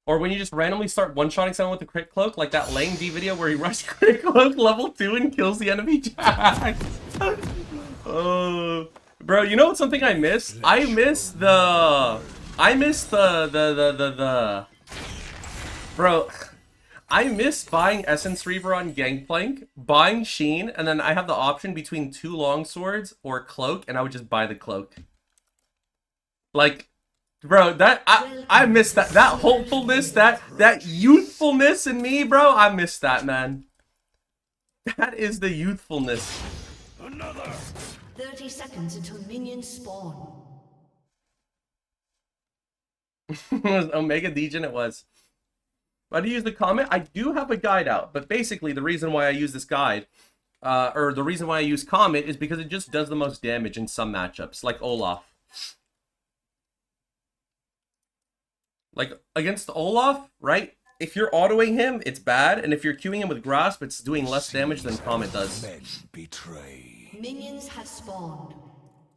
Or when you just randomly start one-shotting someone with a crit cloak, like that lame D video where he rushed crit cloak level 2 and kills the enemy jack. Oh, bro, you know something I miss? I miss the... Bro, I miss buying Essence Reaver on Gangplank, buying Sheen, and then I have the option between 2 longswords or cloak, and I would just buy the cloak. Like... Bro, that I miss that hopefulness, that youthfulness in me, bro. I miss that, man. That is the youthfulness. Another 30 seconds until minions spawn. Omega Degen it was. Why do you use the comment? I do have a guide out, but basically the reason why I use this guide, or the reason why I use Comet is because it just does the most damage in some matchups, like Olaf. Like, against Olaf, right? If you're autoing him, it's bad. And if you're queuing him with Grasp, it's doing less damage than Comet does. Minions have spawned.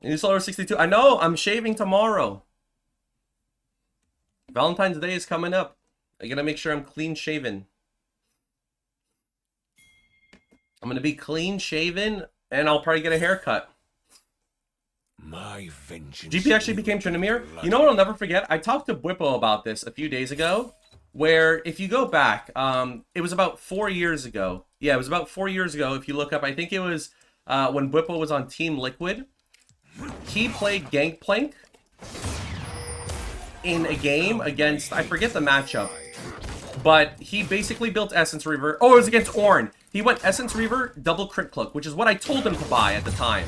New Solar 62. I know, I'm shaving tomorrow. Valentine's Day is coming up. I gotta make sure I'm clean shaven. I'm gonna be clean shaven, and I'll probably get a haircut. My vengeance. GP actually became Trinamir. You know what I'll never forget? I talked to Bwippo about this a few days ago, where if you go back, it was about 4 years ago. Yeah, it was about 4 years ago. If you look up, I think it was when Bwippo was on Team Liquid. He played Gangplank in a game against, I forget the matchup, but he basically built Essence Reaver. Oh, it was against Ornn. He went Essence Reaver, double crit cloak, which is what I told him to buy at the time.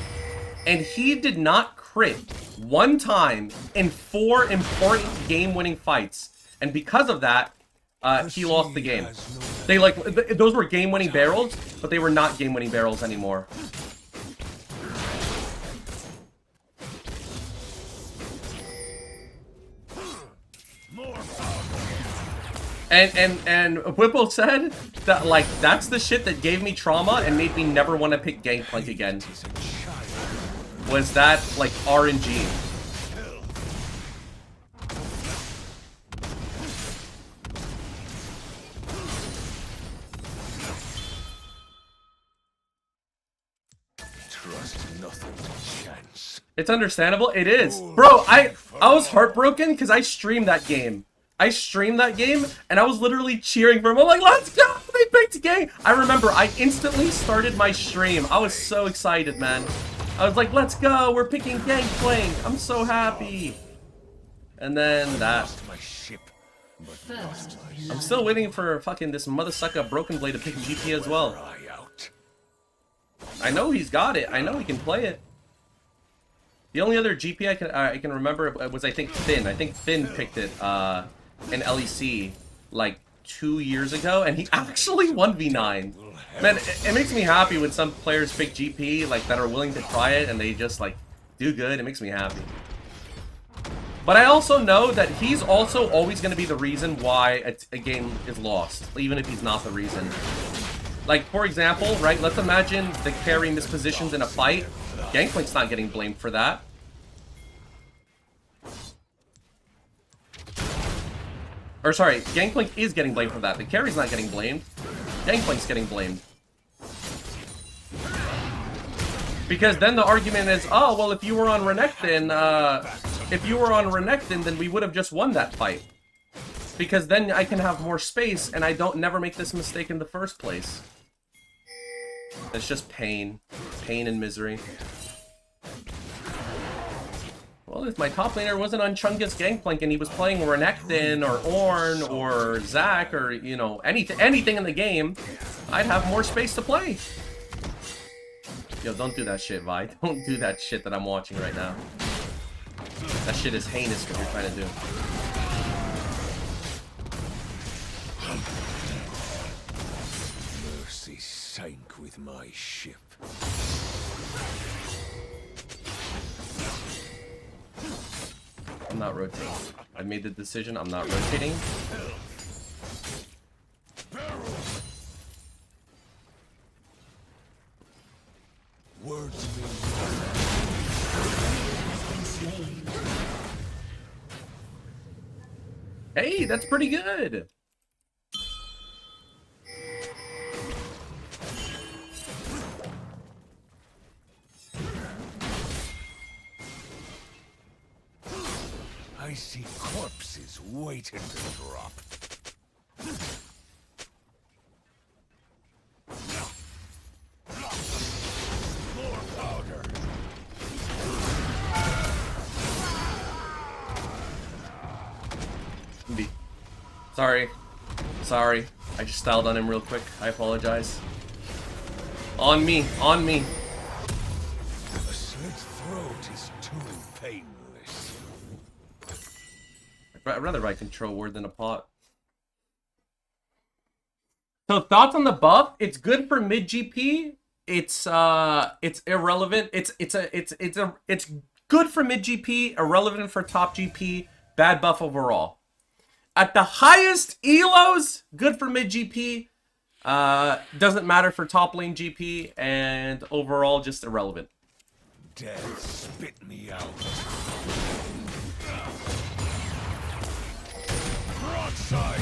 And he did not crit one time in 4 important game-winning fights. And because of that, he lost the game. They those were game-winning barrels, but they were not game-winning barrels anymore. And Whipple said that, like, that's the shit that gave me trauma and made me never want to pick Gangplank again. Was that, like, RNG. Trust nothing to chance. It's understandable. It is. Bro, I was heartbroken because I streamed that game. I streamed that game, and I was literally cheering for him. I'm like, let's go! They picked Gang! I remember, I instantly started my stream. I was so excited, man. I was like, let's go! We're picking Gangplank! I'm so happy! And then that. I'm still waiting for fucking this mothersucker Broken Blade to pick GP as well. I know he's got it. I know he can play it. The only other GP I can remember was, I think, Finn. I think Finn picked it in LEC like 2 years ago, and he actually 1v9. Man, it makes me happy when some players pick GP like that are willing to try it and they just like do good. It makes me happy. But I also know that he's also always going to be the reason why a game is lost, even if he's not the reason. Like, for example, right, let's imagine the carry mispositions in a fight. Gangplank's not getting blamed for that. Or sorry, Gangplank is getting blamed for that. The carry's not getting blamed. Gangplank's getting blamed. Because then the argument is, oh, well, if you were on Renekton, then we would have just won that fight. Because then I can have more space, and I don't never make this mistake in the first place. It's just pain. Pain and misery. Well, if my top laner wasn't on Chungus Gangplank and he was playing Renekton or Ornn or Zac or, you know, anything in the game, I'd have more space to play. Yo, don't do that shit, Vi. Don't do that shit that I'm watching right now. That shit is heinous what you're trying to do. Mercy sank with my ship. I'm not rotating. I made the decision. I'm not rotating. Words mean Hey, that's pretty good. I see corpses waiting to drop. More powder. Sorry. Sorry. I just styled on him real quick. I apologize. On me. On me. A slit throat is too painless. I'd rather write control word than a pot. So thoughts on the buff? It's good for mid GP. It's irrelevant. It's good for mid GP, irrelevant for top GP. Bad buff overall. At the highest elos, good for mid GP. Doesn't matter for top lane GP, and overall just irrelevant. Death spit me out. Broadside.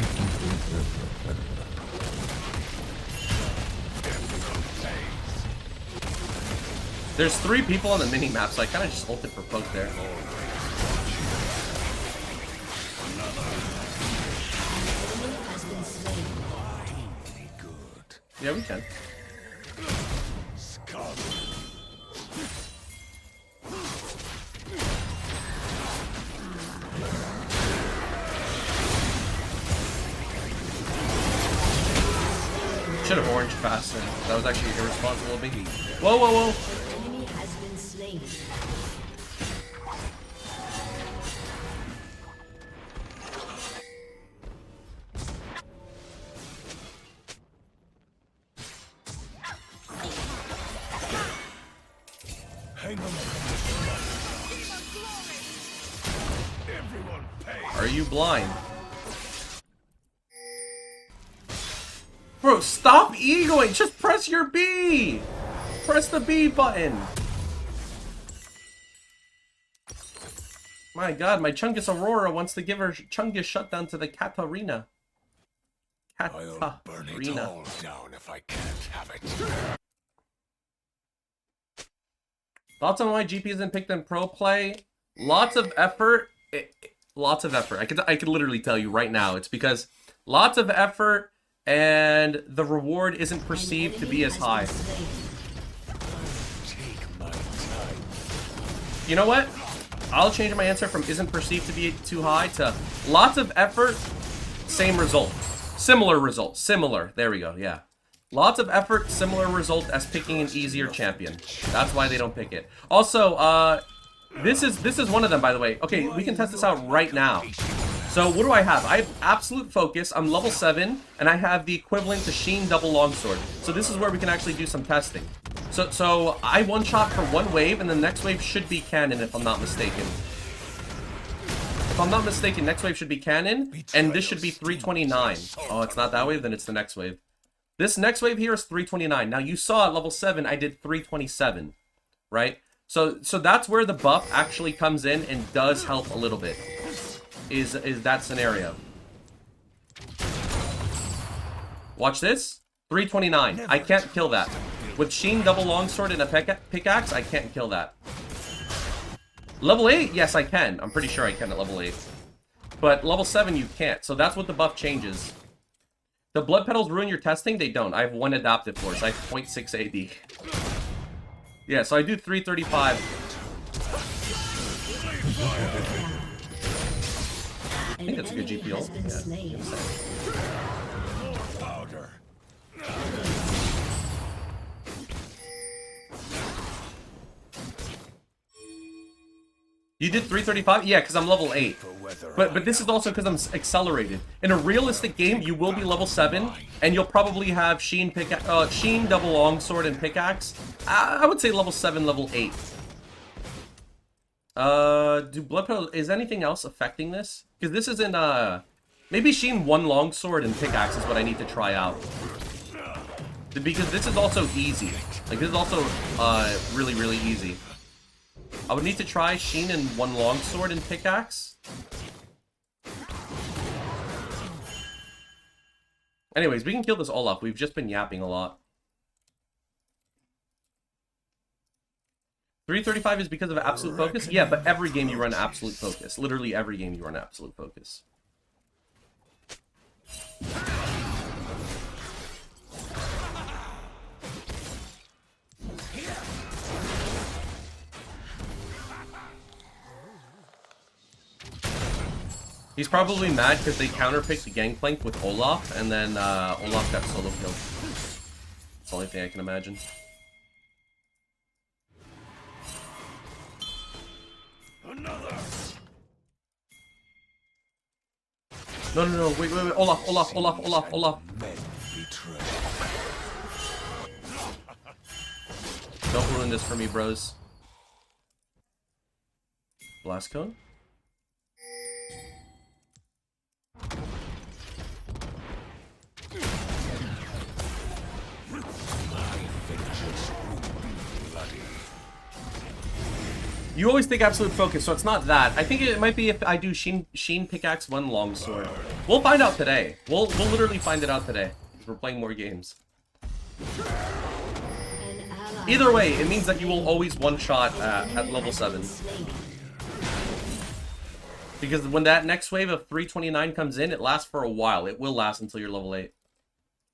There's 3 people on the mini map, so I kind of just ulted for poke there. Yeah, we can. Should have orange faster. That was actually irresponsible of me. Whoa, whoa, whoa. Enemy has been slain. Hang on. Everyone pay. Are you blind? Bro, stop egoing! Just press your B! Press the B button! My god, my Chungus Aurora wants to give her Chungus shutdown to the Katarina. I'll burn it all down if I can't have it. Thoughts on why GP isn't picked in pro play? Lots of effort. Lots of effort. I could literally tell you right now. It's because lots of effort and the reward isn't perceived to be as high. Take my time. You know what? I'll change my answer from isn't perceived to be too high to lots of effort, same result. Similar result. Similar. There we go. Yeah. Lots of effort, similar result as picking an easier champion. That's why they don't pick it. Also, this is one of them, by the way. Okay, we can test this out right now. So what do I have? I have absolute focus. I'm level 7, and I have the equivalent to Sheen double longsword. So this is where we can actually do some testing. So I one-shot for one wave, and the next wave should be cannon, if I'm not mistaken. If I'm not mistaken, next wave should be cannon, and this should be 329. Oh, it's not that wave? Then it's the next wave. This next wave here is 329. Now, you saw at level 7, I did 327, right? So that's where the buff actually comes in and does help a little bit, is that scenario. Watch this. 329. I can't kill that. With Sheen double longsword and a pickaxe, I can't kill that. Level 8? Yes, I can. I'm pretty sure I can at level 8. But level 7, you can't. So that's what the buff changes. The blood petals ruin your testing? They don't. I have 1 adaptive force. I have 0.6 AD. Yeah, so I do 335. I think that's a good GP ult. You did 335? Yeah, because I'm level 8. But this is also because I'm accelerated. In a realistic game, you will be level 7, and you'll probably have Sheen double longsword and pickaxe. I would say level 7, level 8. Do blood petal, is anything else affecting this? Because this isn't maybe Sheen 1 longsword and pickaxe is what I need to try out. Because this is also easy. Like this is also really, really easy. I would need to try Sheen and 1 longsword and pickaxe. Anyways, we can kill this Olaf. We've just been yapping a lot. 335 is because of absolute focus? Yeah, but every game you run absolute focus. Literally every game you run absolute focus. He's probably mad because they counterpicked the Gangplank with Olaf, and then Olaf got solo killed. That's the only thing I can imagine. Another. No, wait, Olaf. Men betray. Don't ruin this for me, bros. Blast cone? You always think absolute focus, so it's not that. I think it might be if I do Sheen Pickaxe 1 Longsword. We'll find out today. We'll literally find it out today. Because we're playing more games. Either way, it means that you will always one-shot at level 7. Because when that next wave of 329 comes in, it lasts for a while. It will last until you're level 8.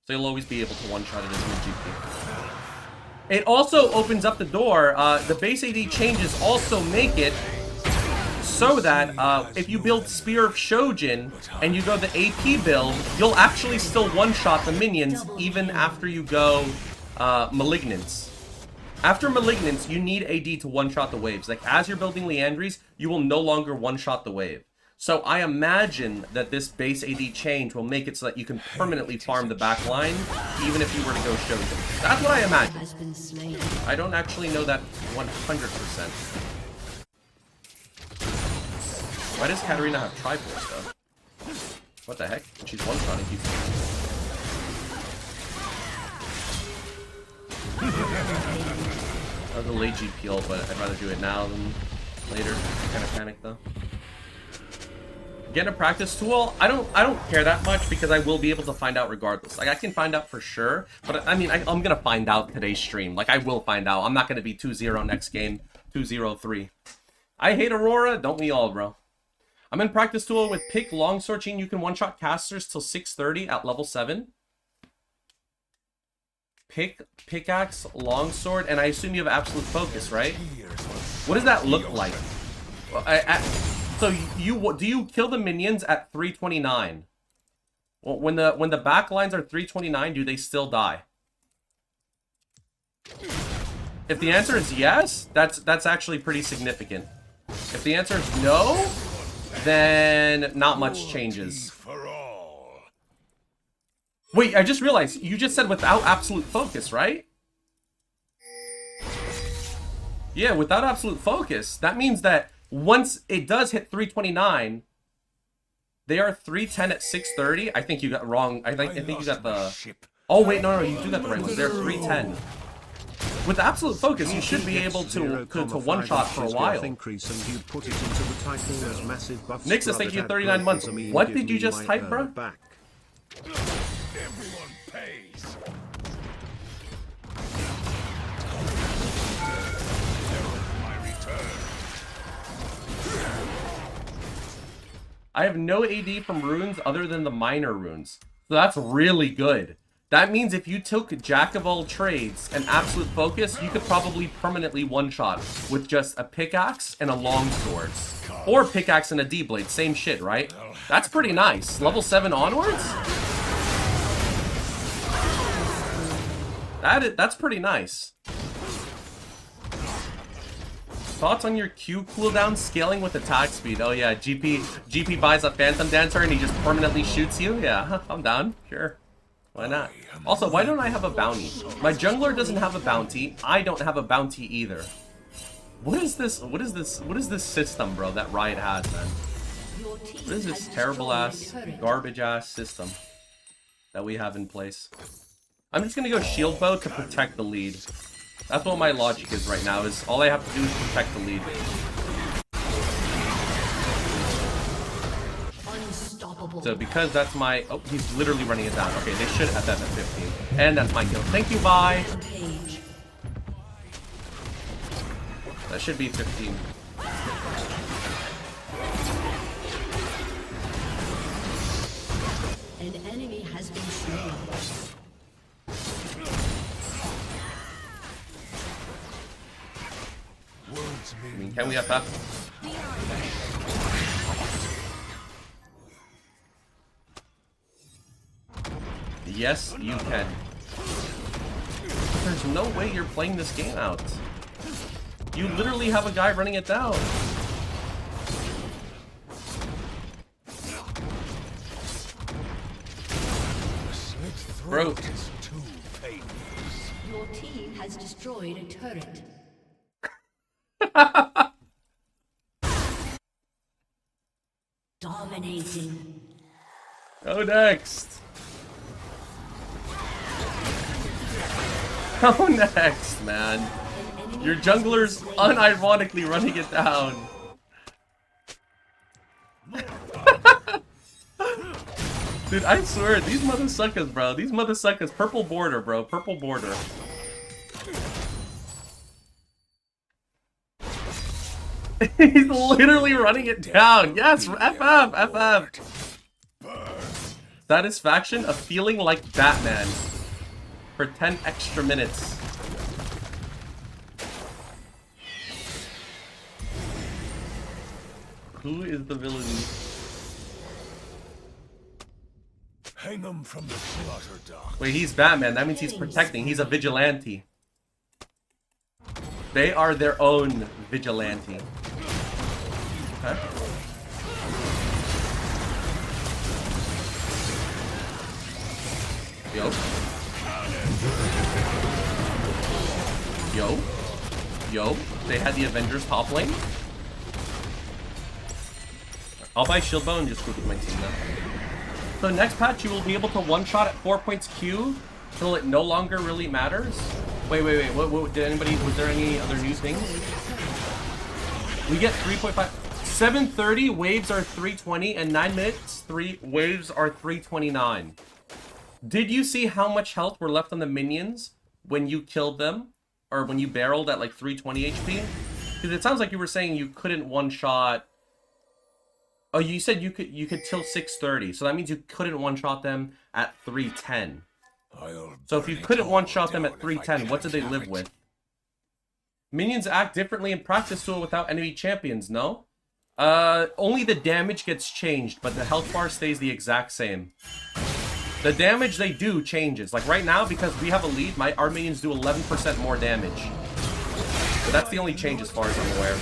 So you'll always be able to one-shot it as your GP. It also opens up the door. The base AD changes also make it so that if you build Spear of Shojin and you go the AP build, you'll actually still one-shot the minions even after you go Malignance. After Malignance, you need AD to one-shot the waves. Like, as you're building Liandry's, you will no longer one-shot the wave. So I imagine that this base AD change will make it so that you can permanently farm the back line, even if you were to go Shojin. That's what I imagine. I don't actually know that 100%. Why does Katarina have Triforce, though? What the heck? She's one-shotting you. That was a late GPL, but I'd rather do it now than later. Kind of panicked, though. Get a practice tool. I don't care that much because I will be able to find out regardless. Like, I can find out for sure, but I mean, I'm gonna find out today's stream. Like, I will find out. I'm not gonna be 2-0 next game, 2-0-3. I hate Aurora. Don't we all, bro? I'm in practice tool with Pick Longsword Chain. You can one-shot casters till 630 at level 7. Pickaxe Longsword, and I assume you have absolute focus, right? What does that look like? So do you kill the minions at 329? Well, when the back lines are 329, do they still die? If the answer is yes, that's actually pretty significant. If the answer is no, then not much changes. Wait, I just realized you just said without absolute focus, right? Yeah, without absolute focus. That means that once it does hit 329, they are 310 at 630. I think you got wrong. I think you got the... Oh, wait, no, you do got the right one. They're 310. With absolute focus, you should be able to one-shot for a while. Nixus, thank you 39 months. What did you just type, bro? Everyone pays. I have no AD from runes other than the minor runes. So that's really good. That means if you took Jack of all trades and absolute focus, you could probably permanently one-shot with just a pickaxe and a longsword. Or pickaxe and a D-blade, same shit, right? That's pretty nice. Level 7 onwards? That's pretty nice. Thoughts on your Q cooldown scaling with attack speed? Oh yeah, GP buys a Phantom Dancer and he just permanently shoots you? Yeah, I'm down. Sure. Why not? Also, why don't I have a bounty? My jungler doesn't have a bounty. I don't have a bounty either. What is this? What is this system, bro, that Riot has, man? What is this terrible ass, garbage ass system that we have in place? I'm just gonna go shield bow to protect the lead. That's what my logic is right now, is all I have to do is protect the lead. Unstoppable. Unstoppable. So because that's my... Oh, he's literally running it down. Okay, they should have that at 15. And that's my kill. Thank you, bye. Rampage. That should be 15. An enemy has been slain. I mean, can we have that? Yes, you can. But there's no way you're playing this game out. You literally have a guy running it down. Bro. Your team has destroyed a turret. Dominating. Go next. Go next, man. Your jungler's unironically running it down. Dude, I swear, these mother suckers, bro. These mother suckers. Purple border, bro. Purple border. He's literally running it down. Yes, FF, FF. Satisfaction of feeling like Batman for 10 extra minutes. Who is the villain? Hang him from the slaughter dock. Wait, he's Batman. That means he's protecting. He's a vigilante. They are their own vigilante. Okay. Yo. Yo. Yo. They had the Avengers top lane. I'll buy shield bow and just group with my team now. So next patch you will be able to one-shot at 4 points Q till it no longer really matters. Wait. What did anybody, was there any other news things? We get 3.5. 7:30 waves are 320 and 9 minutes 3 waves are 329. Did you see how much health were left on the minions when you killed them? Or when you barreled at like 320 HP? Because it sounds like you were saying you couldn't one-shot. Oh, you said you could till 6:30, so that means you couldn't one-shot them at 310. So if you couldn't one-shot them at 310, what did they live with? Minions act differently in practice to it without enemy champions, no? Only the damage gets changed, but the health bar stays the exact same. The damage they do changes. Like right now, because we have a lead, our minions do 11% more damage. But that's the only change as far as I'm aware.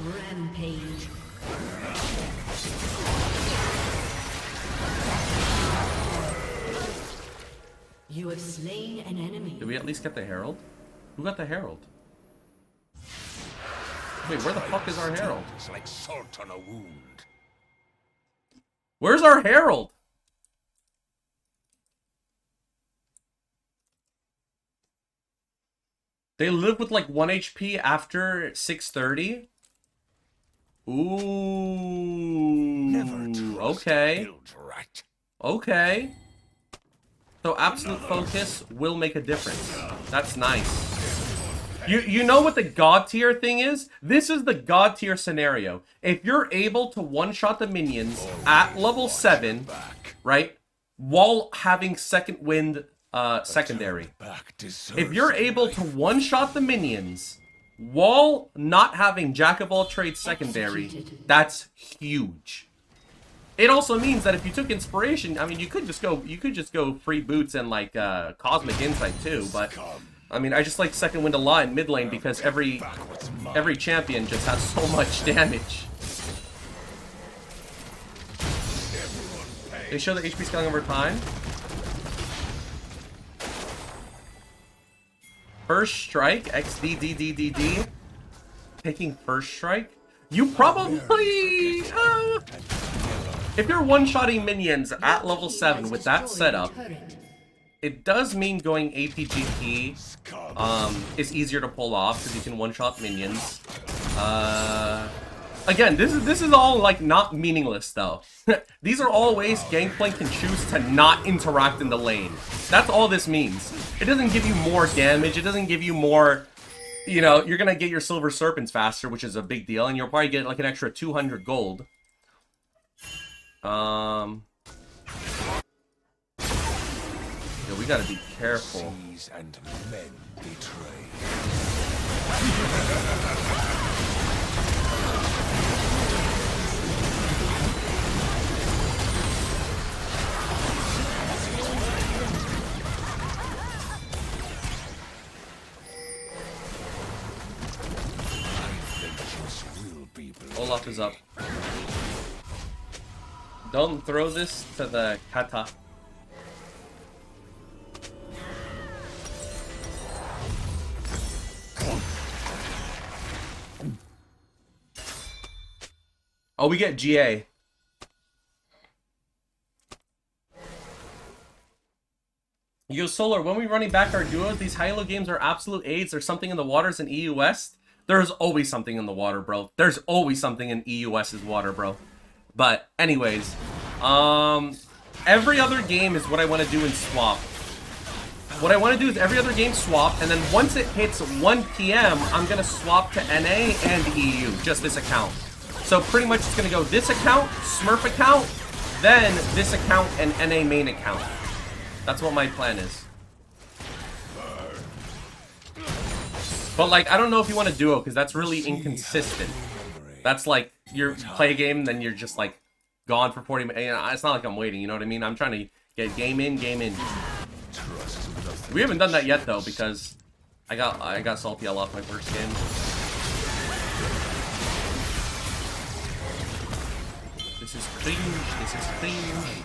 Rampage. You have slain an enemy. Did we at least get the Herald? Who got the Herald? Wait, where the fuck is our Herald? It's like salt on a wound. Where's our Herald? They live with like 1 HP after 6:30? Ooh. Okay. Right. Okay. So absolute focus will make a difference. That's nice. You know what the god tier thing is? This is the god tier scenario. If you're able to one-shot the minions at level 7, right, while having second wind secondary. If you're able to one-shot the minions while not having jack of all trades secondary, that's huge. It also means that if you took inspiration, I mean, you could just go free boots and like cosmic insight too, but I mean, I just like second wind a lot in mid lane because every champion just has so much damage. They show the HP scaling over time. First strike, XDDDDD. Taking first strike. You probably if you're one-shotting minions at level 7 with that setup, it does mean going APGP is easier to pull off because you can one-shot minions. Again, this is all like not meaningless though. These are all ways Gangplank can choose to not interact in the lane. That's all this means. It doesn't give you more damage. It doesn't give you more. You know, you're gonna get your Silver Serpents faster, which is a big deal, and you'll probably get like an extra 200 gold. Yeah, we gotta be careful. Seas and men betray. Olaf is up. Don't throw this to the kata. Oh, we get GA. Yo, Solar, when we running back our duos, these high-elo games are absolute AIDS. There's something in the waters in EU West. There's always something in the water, bro. There's always something in EU West's water, bro. But, anyways. Every other game is what I want to do in swap. What I want to do is every other game swap, and then once it hits 1 PM, I'm going to swap to NA and EU, just this account. So pretty much it's going to go this account, Smurf account, then this account, and NA main account. That's what my plan is. But like, I don't know if you want to duo, because that's really inconsistent. That's like, you play a game, then you're just like, gone for 40 minutes. It's not like I'm waiting, you know what I mean? I'm trying to get game in, game in. We haven't done that yet though, because I got salty off my first game. This is cringe, this is cringe.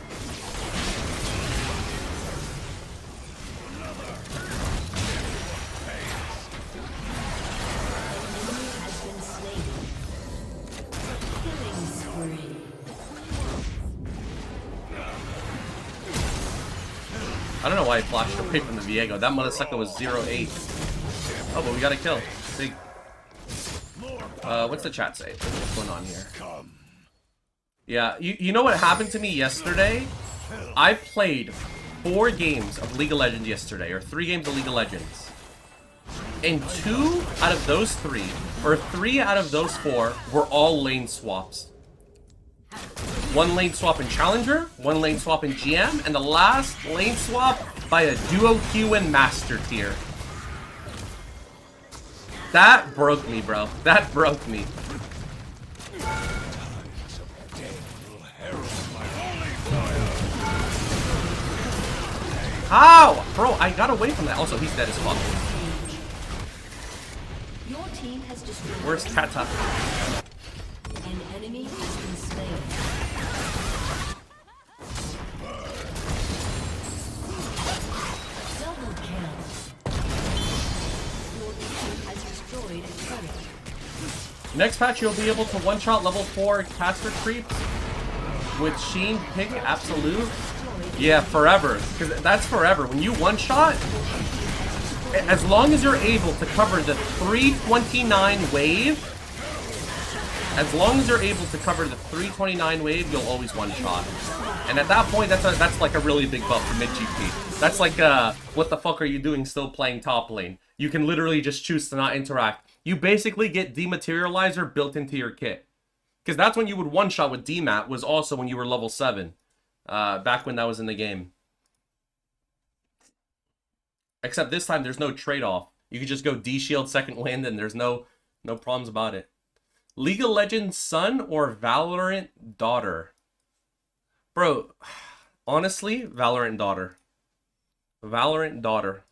I don't know why I flashed away from the Viego. That motherfucker was 0-8. Oh, but we got a kill. Big. What's the chat say? What's going on here? Yeah, you know what happened to me yesterday? I played 4 games of League of Legends yesterday, or 3 games of League of Legends. And 2 out of those 3, or 3 out of those 4, were all lane swaps. 1 lane swap in Challenger, 1 lane swap in GM, and the last lane swap by a duo Q in Master tier. That broke me, bro. That broke me. How? Bro, I got away from that. Also, he's dead as fuck. Your team has destroyed. Where's Kata? An enemy has been slain. Double kill. Your team has destroyed a turret. Next patch, you'll be able to one-shot level 4 caster creep with Sheen Pig Absolute. Yeah, forever. Because that's forever. When you one-shot, as long as you're able to cover the 329 wave, as long as you're able to cover the 329 wave, you'll always one-shot. And at that point, that's like a really big buff for mid-GP. That's like, what the fuck are you doing still playing top lane? You can literally just choose to not interact. You basically get Dematerializer built into your kit. Because that's when you would one-shot with Demat, was also when you were level 7. Back when that was in the game. Except this time, there's no trade-off. You could just go D-Shield second wind, and there's no problems about it. League of Legends son or Valorant daughter? Bro, honestly, Valorant daughter. Valorant daughter.